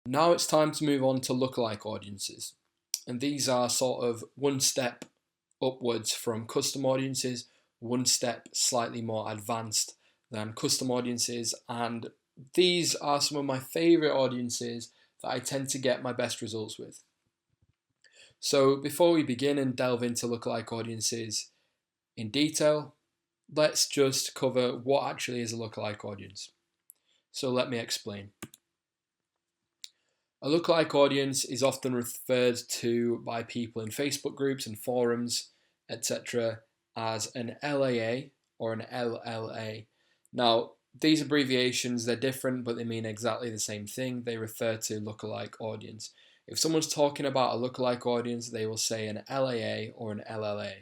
Now it's time to move on to lookalike audiences. And these are sort of one step upwards from custom audiences, one step slightly more advanced than custom audiences. And these are some of my favorite audiences that I tend to get my best results with. So before we begin and delve into lookalike audiences in detail, let's just cover what actually is a lookalike audience. So let me explain. A lookalike audience is often referred to by people in Facebook groups and forums, etc., as an LAA or an LLA. Now, these abbreviations, they're different, but they mean exactly the same thing. They refer to lookalike audience. If someone's talking about a lookalike audience, they will say an LAA or an LLA.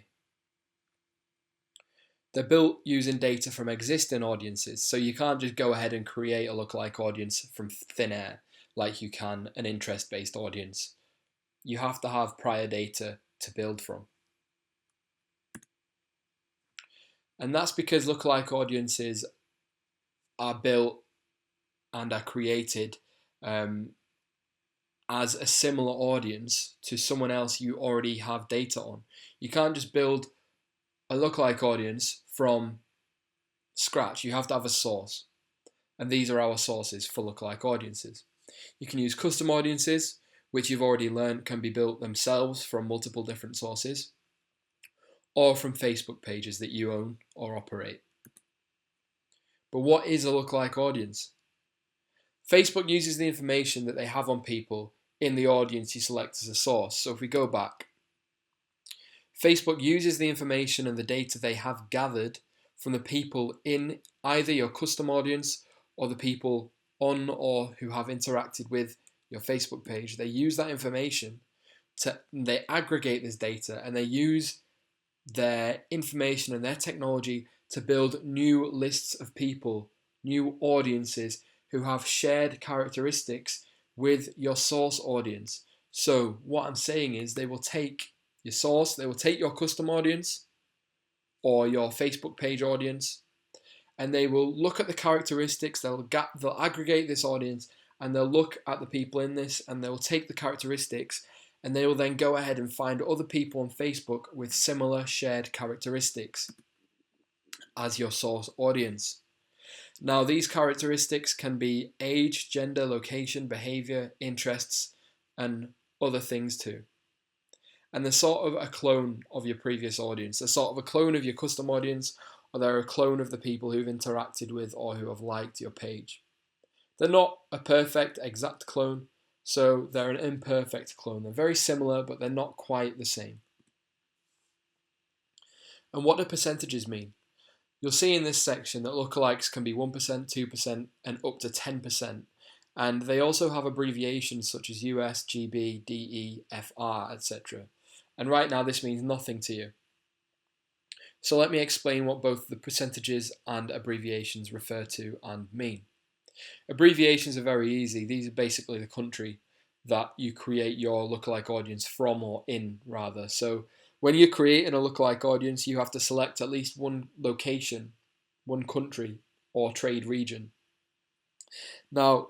They're built using data from existing audiences, so you can't just go ahead and create a lookalike audience from thin air like you can an interest-based audience. You have to have prior data to build from. And that's because lookalike audiences are built and are created as a similar audience to someone else you already have data on. You can't just build a lookalike audience from scratch. You have to have a source. And these are our sources for lookalike audiences. You can use custom audiences, which you've already learned can be built themselves from multiple different sources, or from Facebook pages that you own or operate. But what is a lookalike audience? Facebook uses the information that they have on people in the audience you select as a source. So if we go back, Facebook uses the information and the data they have gathered from the people in either your custom audience or the people on or who have interacted with your Facebook page. They use that information they aggregate this data and they use their information and their technology to build new lists of people, new audiences who have shared characteristics with your source audience. So what I'm saying is they will take your source, they will take your custom audience or your Facebook page audience, and they will look at the characteristics, they'll aggregate this audience, and they'll look at the people in this, and they'll take the characteristics, and they will then go ahead and find other people on Facebook with similar shared characteristics as your source audience. Now, these characteristics can be age, gender, location, behavior, interests, and other things too. And they're sort of a clone of your previous audience. They're sort of a clone of your custom audience, or they're a clone of the people who've interacted with or who have liked your page. They're not a perfect, exact clone, so they're an imperfect clone. They're very similar, but they're not quite the same. And what do percentages mean? You'll see in this section that lookalikes can be 1%, 2%, and up to 10%. And they also have abbreviations such as US, GB, DE, FR, etc. And right now this means nothing to you. So let me explain what both the percentages and abbreviations refer to and mean. Abbreviations are very easy. These are basically the country that you create your lookalike audience from, or in rather. So when you're creating a lookalike audience, you have to select at least one location, one country, or trade region. Now,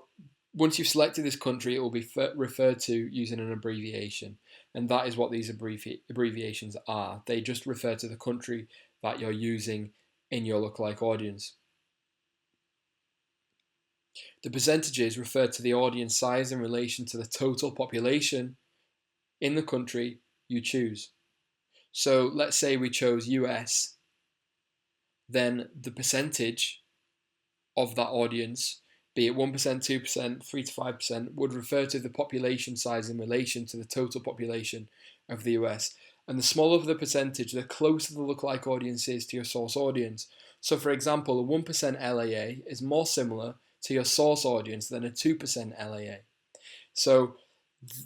once you've selected this country, it will be referred to using an abbreviation. And that is what these abbreviations are. They just refer to the country that you're using in your lookalike audience. The percentages refer to the audience size in relation to the total population in the country you choose. So let's say we chose US, then the percentage of that audience, be it 1%, 2%, 3 to 5%, would refer to the population size in relation to the total population of the US. And the smaller the percentage, the closer the lookalike audience is to your source audience. So for example, a 1% LAA is more similar to your source audience than a 2% LAA. So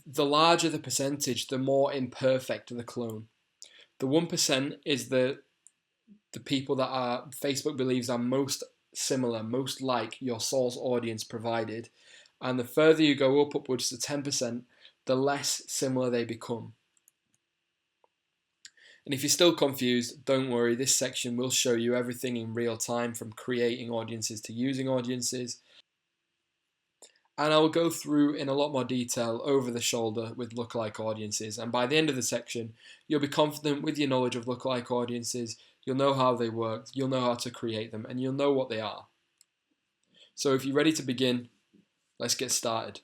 the larger the percentage, the more imperfect the clone. The 1% is the people that Facebook believes are most similar, most like your source audience provided. And the further you go upwards to 10%, the less similar they become. And if you're still confused, don't worry, this section will show you everything in real time, from creating audiences to using audiences. And I will go through in a lot more detail over the shoulder with lookalike audiences. And by the end of the section, you'll be confident with your knowledge of lookalike audiences. You'll know how they work, you'll know how to create them, and you'll know what they are. So if you're ready to begin, let's get started.